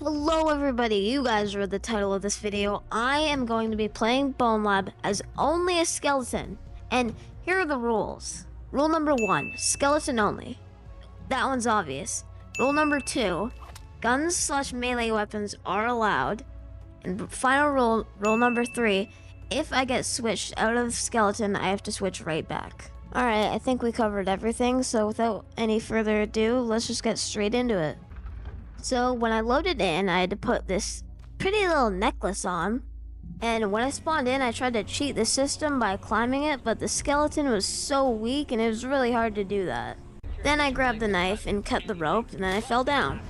Hello everybody, you guys read the title of this video. I am going to be playing Bonelab as only a skeleton. And here are the rules. Rule number 1, skeleton only. That one's obvious. Rule number 2, guns/melee weapons are allowed. And final rule number 3, if I get switched out of skeleton, I have to switch right back. Alright, I think we covered everything, so without any further ado, let's just get straight into it. So when I loaded in, I had to put this pretty little necklace on. And when I spawned in, I tried to cheat the system by climbing it, but the skeleton was so weak and it was really hard to do that. Then I grabbed the knife and cut the rope, and then I fell down.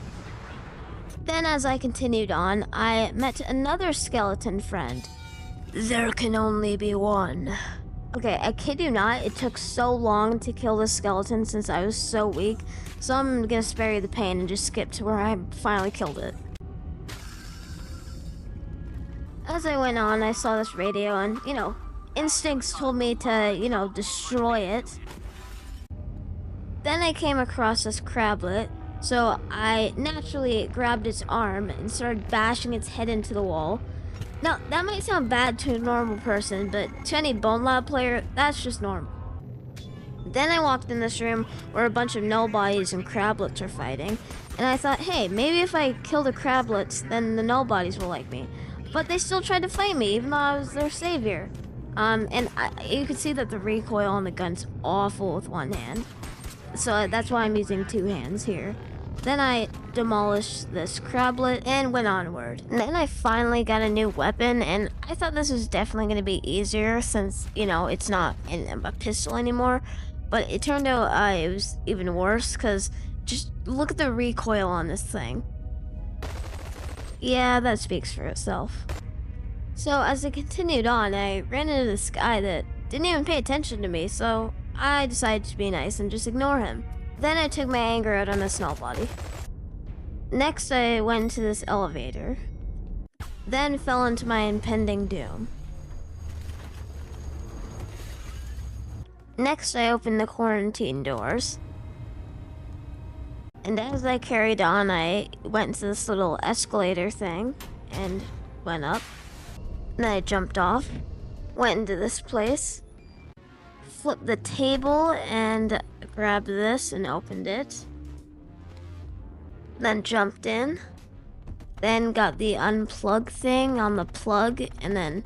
Then as I continued on, I met another skeleton friend. There can only be one. Okay, I kid you not, it took so long to kill the skeleton since I was so weak, so I'm gonna spare you the pain and just skip to where I finally killed it. As I went on, I saw this radio and, instincts told me to, destroy it. Then I came across this crablet, so I naturally grabbed its arm and started bashing its head into the wall. Now, that might sound bad to a normal person, but to any Bonelab player, that's just normal. Then I walked in this room where a bunch of nobodies and crablets are fighting, and I thought, hey, maybe if I kill the crablets, then the nobodies will like me. But they still tried to fight me, even though I was their savior. You can see that the recoil on the gun's awful with one hand, so that's why I'm using two hands here. Then I demolished this crablet and went onward. And then I finally got a new weapon, and I thought this was definitely going to be easier since, it's not a pistol anymore. But it turned out it was even worse, because just look at the recoil on this thing. Yeah, that speaks for itself. So as I continued on, I ran into this guy that didn't even pay attention to me, so I decided to be nice and just ignore him. Then I took my anger out on this nobody. Next, I went into this elevator. Then fell into my impending doom. Next, I opened the quarantine doors. And as I carried on, I went into this little escalator thing and went up. Then I jumped off, went into this place, flipped the table and grabbed this and opened it. Then jumped in. Then got the unplug thing on the plug and then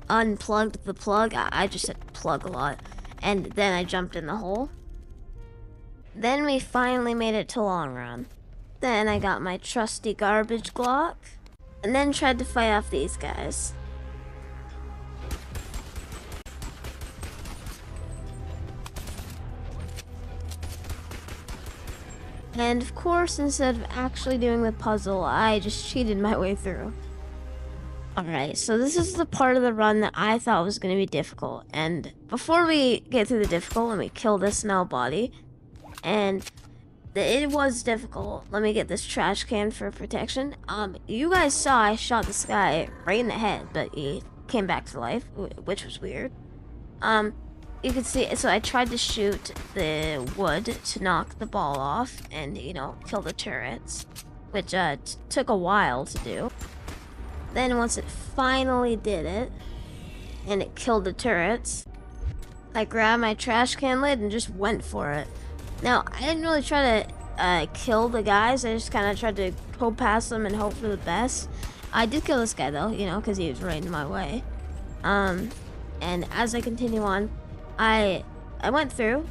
unplugged the plug. I just said plug a lot. And then I jumped in the hole. Then we finally made it to long run. Then I got my trusty garbage Glock and then tried to fight off these guys. And of course, instead of actually doing the puzzle, I just cheated my way through. Alright, so this is the part of the run that I thought was going to be difficult. And before we get through the difficult, let me kill this nobody. And it was difficult. Let me get this trash can for protection. You guys saw I shot this guy right in the head, but he came back to life, which was weird. You can see, so I tried to shoot the wood to knock the ball off and, kill the turrets, which took a while to do. Then once it finally did it, and it killed the turrets, I grabbed my trash can lid and just went for it. Now, I didn't really try to kill the guys, I just kind of tried to go past them and hope for the best. I did kill this guy though, because he was right in my way. And as I continue on, I went through,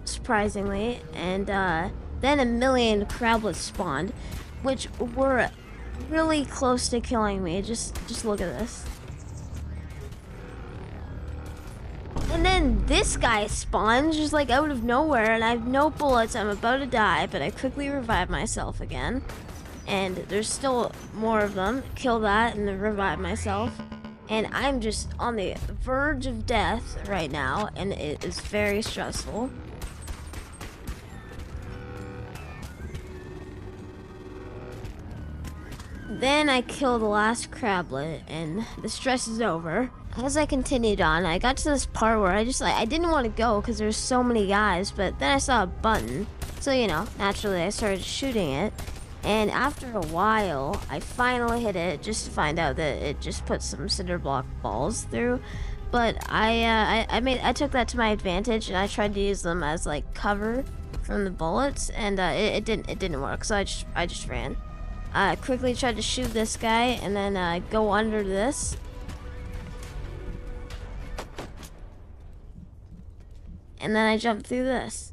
surprisingly, and then a million crablets spawned, which were really close to killing me. Just look at this. And then this guy spawns just like out of nowhere, and I have no bullets. I'm about to die, but I quickly revive myself again. And there's still more of them. Kill that and then revive myself. And I'm just on the verge of death right now, and it is very stressful. Then I kill the last crablet, and the stress is over. As I continued on, I got to this part where I didn't want to go because there's so many guys, but then I saw a button. So, naturally I started shooting it. And after a while, I finally hit it just to find out that it just put some cinder block balls through. But I took that to my advantage, and I tried to use them as like cover from the bullets, and it didn't work. So I just ran. I quickly tried to shoot this guy, and then go under this. And then I jumped through this.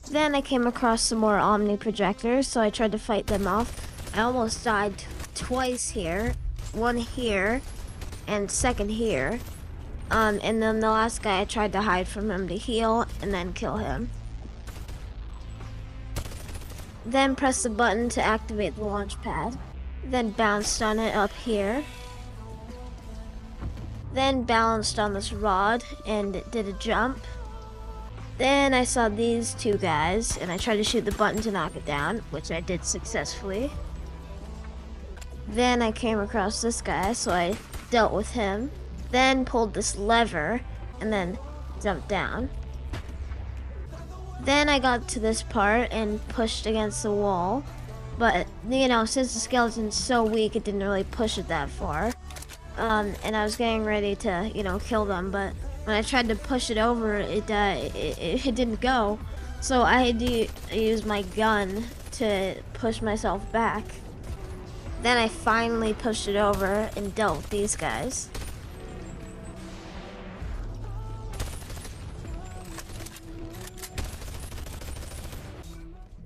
Then I came across some more Omni projectors, so I tried to fight them off. I almost died twice here. One here, and second here. And then the last guy, I tried to hide from him to heal, and then kill him. Then press the button to activate the launch pad. Then bounced on it up here. Then balanced on this rod, and did a jump. Then I saw these two guys, and I tried to shoot the button to knock it down, which I did successfully. Then I came across this guy, so I dealt with him. Then pulled this lever, and then jumped down. Then I got to this part and pushed against the wall. But, you know, since the skeleton's so weak, it didn't really push it that far. And I was getting ready to, you know, kill them, but when I tried to push it over, it didn't go. So I had to use my gun to push myself back. Then I finally pushed it over and dealt with these guys.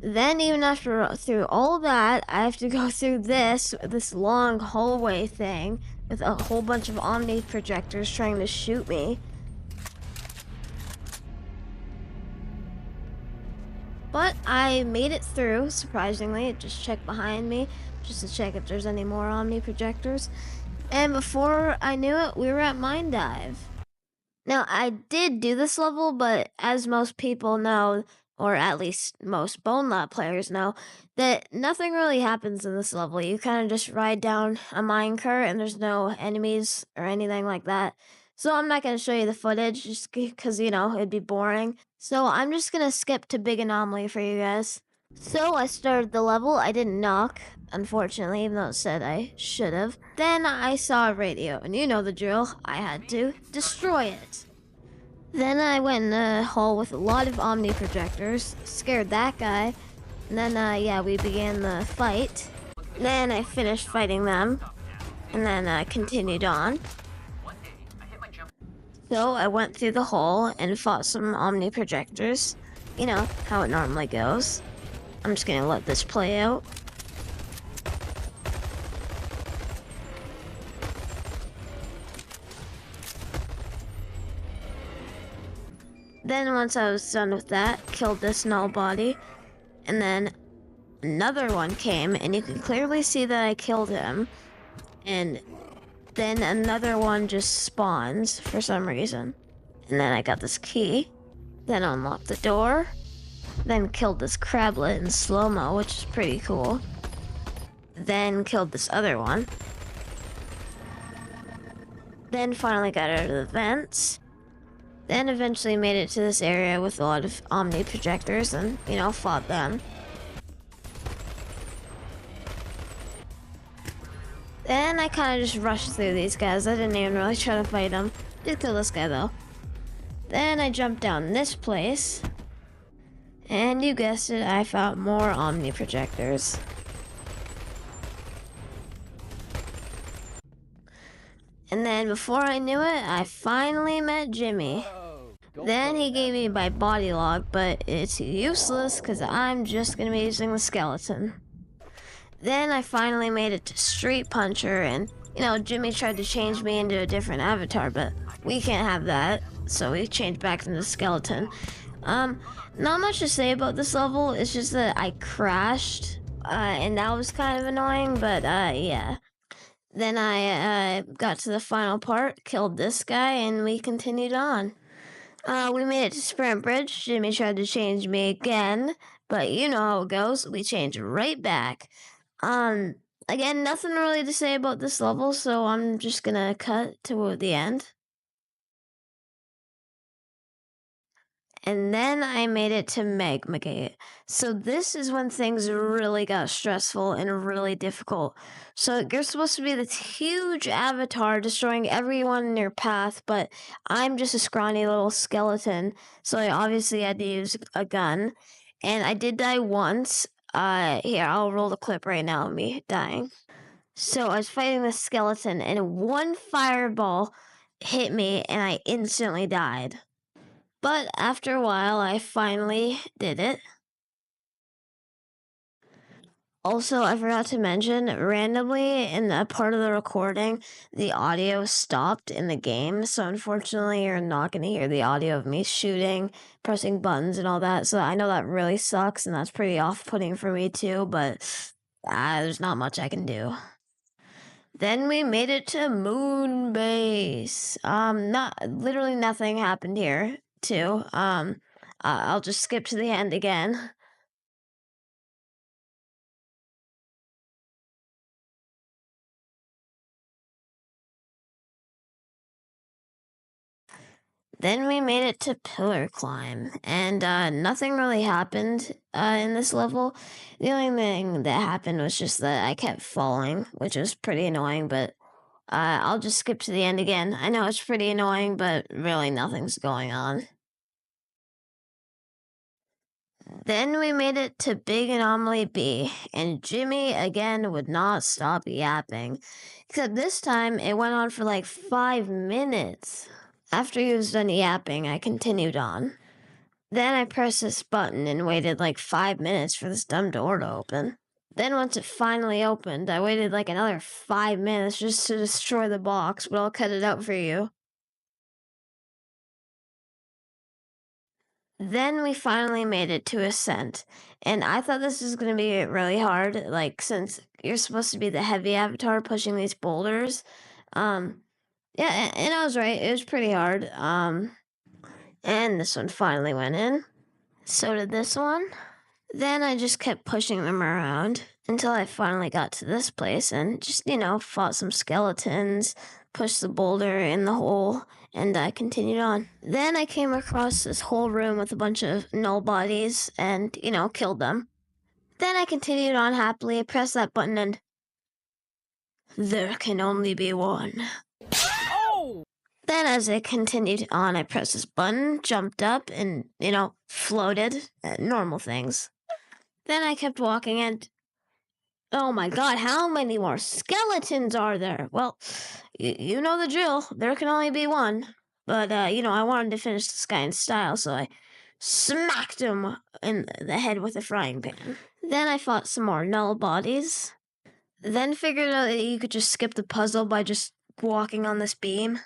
Then even through all that, I have to go through this long hallway thing with a whole bunch of Omni projectors trying to shoot me. But I made it through, surprisingly. Just checked behind me, just to check if there's any more Omni projectors. And before I knew it, we were at Mine Dive. Now, I did do this level, but as most people know, or at least most Bonelab players know, that nothing really happens in this level. You kind of just ride down a minecart and there's no enemies or anything like that. So I'm not going to show you the footage just because, you know, it'd be boring. So I'm just going to skip to Big Anomaly for you guys. So I started the level. I didn't knock, unfortunately, even though it said I should have. Then I saw a radio, and you know the drill. I had to destroy it. Then I went in a hall with a lot of Omni projectors, scared that guy, and then, yeah, we began the fight. Then I finished fighting them, and then continued on. So I went through the hall and fought some Omni projectors. You know, how it normally goes. I'm just gonna let this play out. Then once I was done with that, killed this null body, and then another one came, and you can clearly see that I killed him, and then another one just spawns for some reason. And then I got this key, then unlocked the door, then killed this crablet in slow-mo, which is pretty cool. Then killed this other one. Then finally got out of the vents. Then eventually made it to this area with a lot of Omni projectors and, you know, fought them. Then I kind of just rushed through these guys. I didn't even really try to fight them. Did kill this guy though. Then I jumped down this place. And you guessed it, I found more Omni projectors. And then before I knew it, I finally met Jimmy. Then he gave me my body log, but it's useless because I'm just going to be using the skeleton. Then I finally made it to Street Puncher, and, you know, Jimmy tried to change me into a different avatar, but we can't have that, so we changed back into the skeleton. Not much to say about this level, it's just that I crashed, and that was kind of annoying, but, yeah. Then I got to the final part, killed this guy, and we continued on. We made it to Sprint Bridge. Jimmy tried to change me again, but you know how it goes. We changed right back. Again, nothing really to say about this level, so I'm just gonna cut to the end. And then I made it to Magma Gate. So this is when things really got stressful and really difficult. So you're supposed to be this huge avatar destroying everyone in your path, but I'm just a scrawny little skeleton. So I obviously had to use a gun. And I did die once. Here, I'll roll the clip right now of me dying. So I was fighting the skeleton, and one fireball hit me, and I instantly died. But after a while, I finally did it. Also, I forgot to mention, randomly in a part of the recording, the audio stopped in the game. So unfortunately, you're not going to hear the audio of me shooting, pressing buttons, and all that. So I know that really sucks, and that's pretty off-putting for me too, but there's not much I can do. Then we made it to Moon Base. Literally nothing happened here, too. I'll just skip to the end again. Then we made it to Pillar Climb, and nothing really happened in this level. The only thing that happened was just that I kept falling, which was pretty annoying, but I'll just skip to the end again. I know it's pretty annoying, but really nothing's going on. Then we made it to Big Anomaly B, and Jimmy again would not stop yapping. Except this time it went on for like 5 minutes. After he was done yapping, I continued on. Then I pressed this button and waited like 5 minutes for this dumb door to open. Then once it finally opened, I waited like another 5 minutes just to destroy the box, but I'll cut it out for you. Then we finally made it to Ascent, and I thought this was going to be really hard, like, since you're supposed to be the heavy avatar pushing these boulders. Yeah, and I was right, it was pretty hard. And this one finally went in. So did this one. Then I just kept pushing them around until I finally got to this place and just, fought some skeletons, pushed the boulder in the hole, and I continued on. Then I came across this whole room with a bunch of null bodies and, killed them. Then I continued on happily. I pressed that button and there can only be one. Oh! Then as I continued on, I pressed this button, jumped up, and, floated. Normal things. Then I kept walking and oh my god, how many more skeletons are there? Well, you know the drill. There can only be one. But, I wanted to finish this guy in style, so I smacked him in the head with a frying pan. Then I fought some more null bodies. Then figured out that you could just skip the puzzle by just walking on this beam.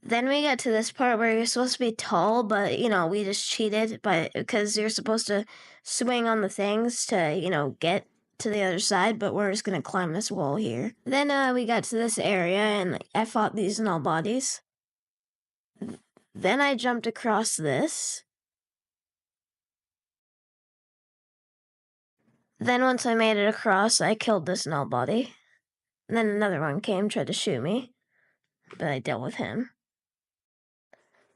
Then we got to this part where you're supposed to be tall, but, we just cheated because you're supposed to swing on the things to, get to the other side, but we're just going to climb this wall here. Then we got to this area, and I fought these null bodies. Then I jumped across this. Then once I made it across, I killed this null body. And then another one came, tried to shoot me, but I dealt with him.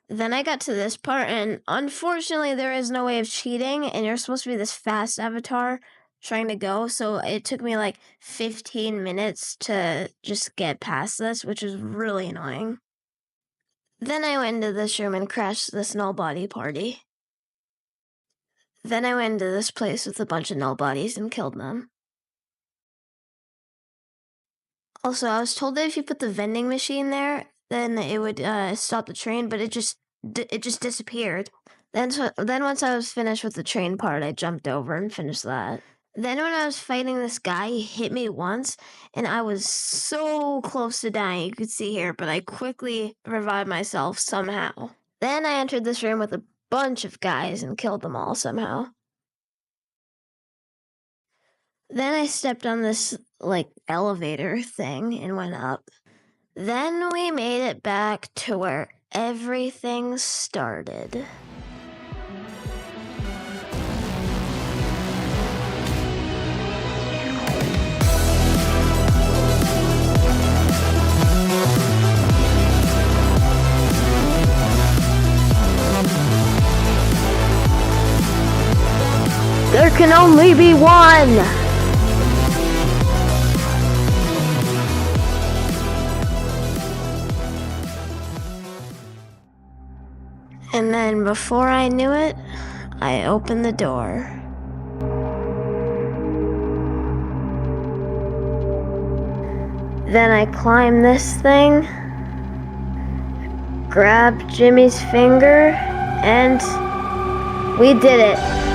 Then I got to this part, and unfortunately there is no way of cheating, and you're supposed to be this fast avatar trying to go, so it took me like 15 minutes to just get past this, which was really annoying. Then I went into this room and crashed this null body party. Then I went into this place with a bunch of null bodies and killed them. Also, I was told that if you put the vending machine there, then it would stop the train, but it just disappeared. Then once I was finished with the train part, I jumped over and finished that. Then when I was fighting this guy, he hit me once, and I was so close to dying, you could see here, but I quickly revived myself somehow. Then I entered this room with a bunch of guys and killed them all somehow. Then I stepped on this, elevator thing and went up. Then we made it back to where everything started. can only be one! And then before I knew it, I opened the door. Then I climbed this thing, grabbed Jimmy's finger, and we did it.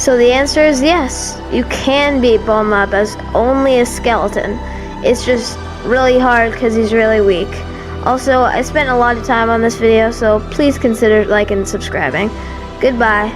So the answer is yes, you can beat Bonelab as only a skeleton. It's just really hard because he's really weak. Also, I spent a lot of time on this video, so please consider liking and subscribing. Goodbye.